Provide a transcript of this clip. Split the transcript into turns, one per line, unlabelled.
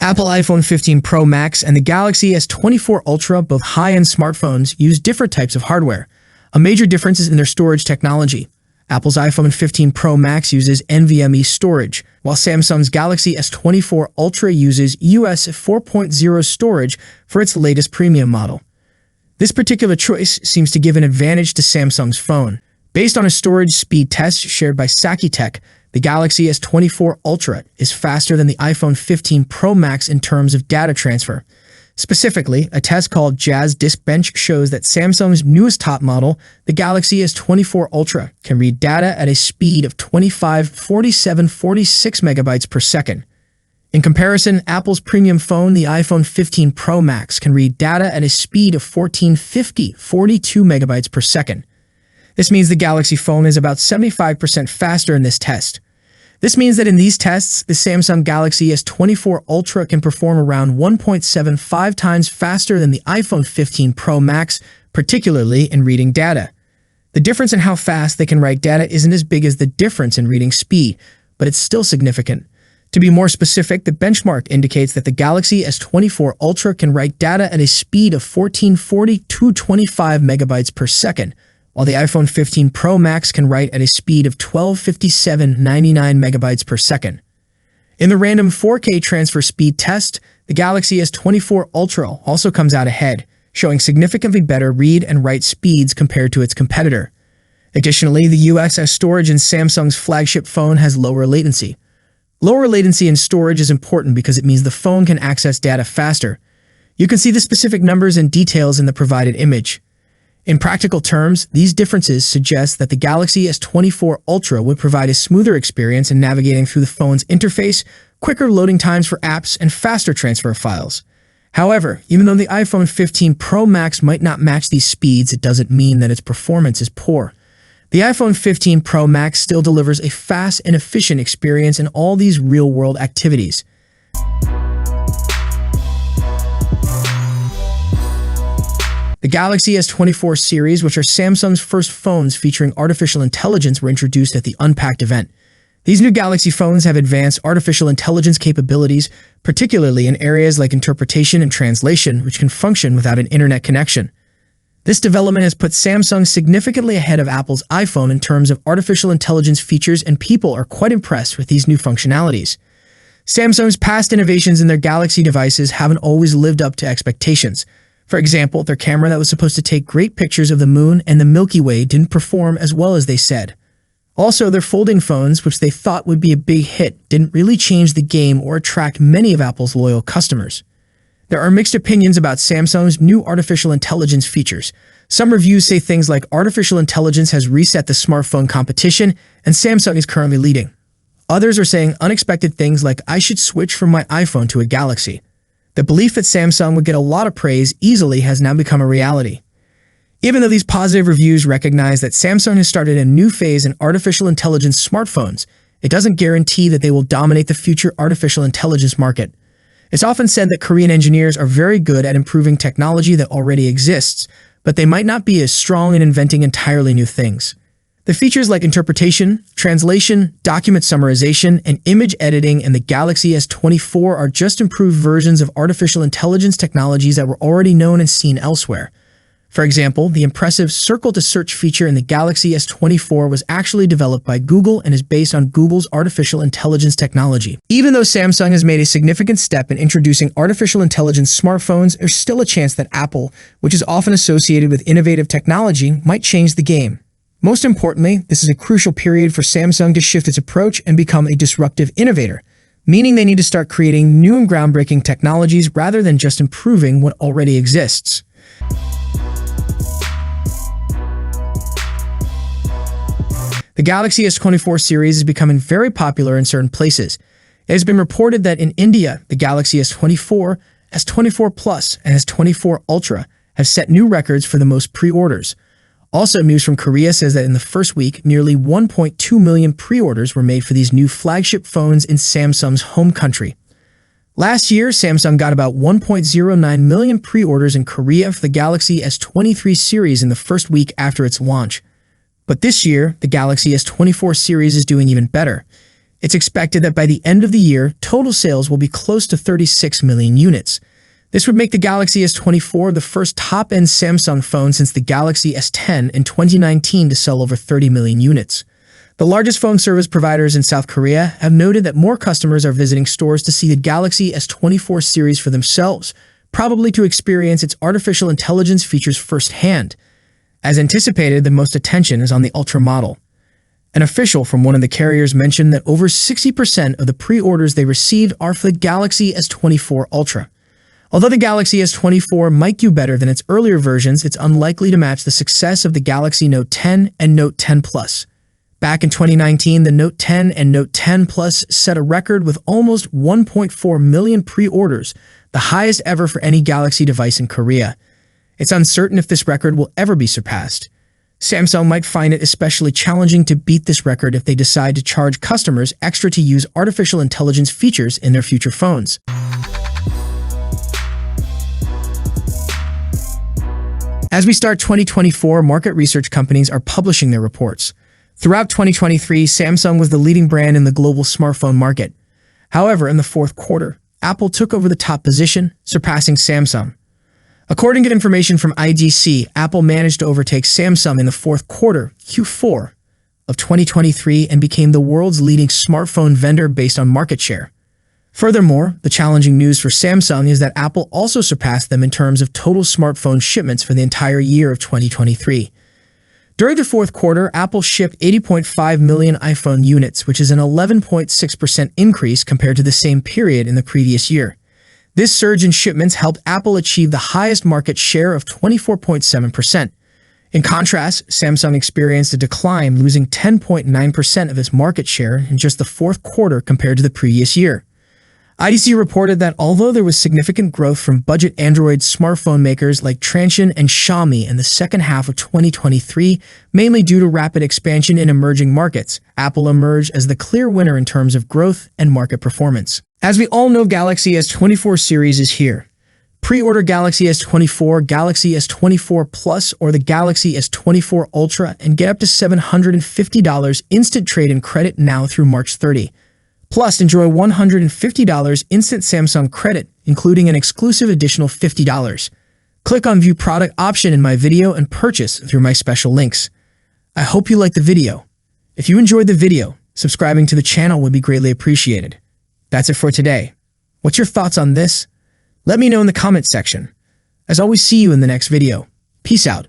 Apple iPhone 15 Pro Max and the Galaxy S24 Ultra, both high-end smartphones, use different types of hardware. A major difference is in their storage technology. Apple's iPhone 15 Pro Max uses NVMe storage, while Samsung's Galaxy S24 Ultra uses US 4.0 storage for its latest premium model. This particular choice seems to give an advantage to Samsung's phone. Based on a storage speed test shared by SakiTech, the Galaxy S24 Ultra is faster than the iPhone 15 Pro Max in terms of data transfer. Specifically, a test called Jazz Disk Bench shows that Samsung's newest top model, the Galaxy S24 Ultra, can read data at a speed of 46 megabytes per second. In comparison, Apple's premium phone, the iPhone 15 Pro Max, can read data at a speed of 42 megabytes per second. This means the Galaxy phone is about 75% faster in this test. This means that in these tests, the Samsung Galaxy S24 Ultra can perform around 1.75 times faster than the iPhone 15 Pro Max, particularly in reading data. The difference in how fast they can write data isn't as big as the difference in reading speed, but it's still significant. To be more specific, the benchmark indicates that the Galaxy S24 Ultra can write data at a speed of 1440-225 megabytes per second, while the iPhone 15 Pro Max can write at a speed of 1257.99 megabytes per second. In the random 4K transfer speed test, the Galaxy S24 Ultra also comes out ahead, showing significantly better read and write speeds compared to its competitor. Additionally, the USS storage in Samsung's flagship phone has lower latency. Lower latency in storage is important because it means the phone can access data faster. You can see the specific numbers and details in the provided image. In practical terms, these differences suggest that the Galaxy S24 Ultra would provide a smoother experience in navigating through the phone's interface, quicker loading times for apps, and faster transfer of files. However, even though the iPhone 15 Pro Max might not match these speeds, it doesn't mean that its performance is poor. The iPhone 15 Pro Max still delivers a fast and efficient experience in all these real-world activities. The Galaxy S24 series, which are Samsung's first phones featuring artificial intelligence, were introduced at the Unpacked event. These new Galaxy phones have advanced artificial intelligence capabilities, particularly in areas like interpretation and translation, which can function without an internet connection. This development has put Samsung significantly ahead of Apple's iPhone in terms of artificial intelligence features, and people are quite impressed with these new functionalities. Samsung's past innovations in their Galaxy devices haven't always lived up to expectations. For example, their camera that was supposed to take great pictures of the moon and the Milky Way didn't perform as well as they said. Also, their folding phones, which they thought would be a big hit, didn't really change the game or attract many of Apple's loyal customers. There are mixed opinions about Samsung's new artificial intelligence features. Some reviews say things like artificial intelligence has reset the smartphone competition and Samsung is currently leading. Others are saying unexpected things like, I should switch from my iPhone to a Galaxy. The belief that Samsung would get a lot of praise easily has now become a reality. Even though these positive reviews recognize that Samsung has started a new phase in artificial intelligence smartphones, it doesn't guarantee that they will dominate the future artificial intelligence market. It's often said that Korean engineers are very good at improving technology that already exists, but they might not be as strong in inventing entirely new things. The features like interpretation, translation, document summarization, and image editing in the Galaxy S24 are just improved versions of artificial intelligence technologies that were already known and seen elsewhere. For example, the impressive circle-to-search feature in the Galaxy S24 was actually developed by Google and is based on Google's artificial intelligence technology. Even though Samsung has made a significant step in introducing artificial intelligence smartphones, there's still a chance that Apple, which is often associated with innovative technology, might change the game. Most importantly, this is a crucial period for Samsung to shift its approach and become a disruptive innovator, meaning they need to start creating new and groundbreaking technologies rather than just improving what already exists. The Galaxy S24 series is becoming very popular in certain places. It has been reported that in India, the Galaxy S24, S24 Plus, and S24 Ultra have set new records for the most pre-orders. Also, news from Korea says that in the first week, nearly 1.2 million pre-orders were made for these new flagship phones in Samsung's home country. Last year, Samsung got about 1.09 million pre-orders in Korea for the Galaxy S23 series in the first week after its launch. But this year, the Galaxy S24 series is doing even better. It's expected that by the end of the year, total sales will be close to 36 million units. This would make the Galaxy S24 the first top-end Samsung phone since the Galaxy S10 in 2019 to sell over 30 million units. The largest phone service providers in South Korea have noted that more customers are visiting stores to see the Galaxy S24 series for themselves, probably to experience its artificial intelligence features firsthand. As anticipated, the most attention is on the Ultra model. An official from one of the carriers mentioned that over 60% of the pre-orders they received are for the Galaxy S24 Ultra. Although the Galaxy S24 might do better than its earlier versions, it's unlikely to match the success of the Galaxy Note 10 and Note 10 Plus. Back in 2019, the Note 10 and Note 10 Plus set a record with almost 1.4 million pre-orders, the highest ever for any Galaxy device in Korea. It's uncertain if this record will ever be surpassed. Samsung might find it especially challenging to beat this record if they decide to charge customers extra to use artificial intelligence features in their future phones. As we start 2024, market research companies are publishing their reports. Throughout 2023, Samsung was the leading brand in the global smartphone market. However, in the fourth quarter, Apple took over the top position, surpassing Samsung. According to information from IDC, Apple managed to overtake Samsung in the fourth quarter, Q4, of 2023 and became the world's leading smartphone vendor based on market share. Furthermore, the challenging news for Samsung is that Apple also surpassed them in terms of total smartphone shipments for the entire year of 2023. During the fourth quarter, Apple shipped 80.5 million iPhone units, which is an 11.6% increase compared to the same period in the previous year. This surge in shipments helped Apple achieve the highest market share of 24.7%. In contrast, Samsung experienced a decline, losing 10.9% of its market share in just the fourth quarter compared to the previous year. IDC reported that although there was significant growth from budget Android smartphone makers like Transsion and Xiaomi in the second half of 2023, mainly due to rapid expansion in emerging markets, Apple emerged as the clear winner in terms of growth and market performance. As we all know, Galaxy S24 series is here. Pre-order Galaxy S24, Galaxy S24 Plus, or the Galaxy S24 Ultra and get up to $750 instant trade-in credit now through March 30. Plus, enjoy $150 instant Samsung credit, including an exclusive additional $50. Click on View Product option in my video and purchase through my special links. I hope you liked the video. If you enjoyed the video, subscribing to the channel would be greatly appreciated. That's it for today. What's your thoughts on this? Let me know in the comments section. As always, see you in the next video. Peace out.